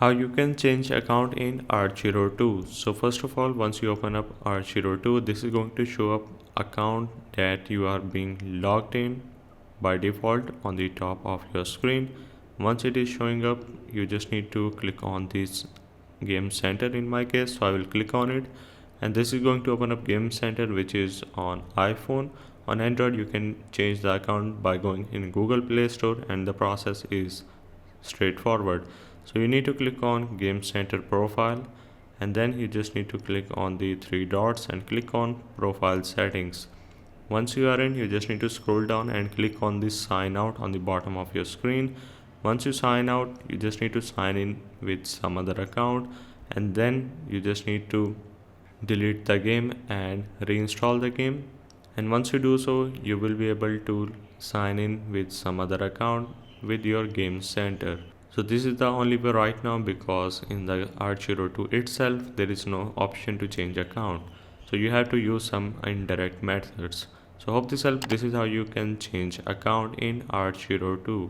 How you can change account in Archero 2. So first of all, once you open up Archero 2, this is going to show up account that you are being logged in by default on the top of your screen. Once it is showing up, you just need to click on this game center in my case, so I will click on it, and this is going to open up game center, which is on iPhone. On Android you can change the account by going in Google Play Store, and the process is straightforward. So you need to click on game center profile, and then you just need to click on the three dots and click on profile settings. Once you are in, you just need to scroll down and click on this sign out on the bottom of your screen. Once you sign out, you just need to sign in with some other account, and then you just need to delete the game and reinstall the game. And once you do so, you will be able to sign in with some other account with your game center. So this is the only way right now, because in the Archero 2 itself there is no option to change account, so you have to use some indirect methods. So hope this helps. This is how you can change account in Archero 2.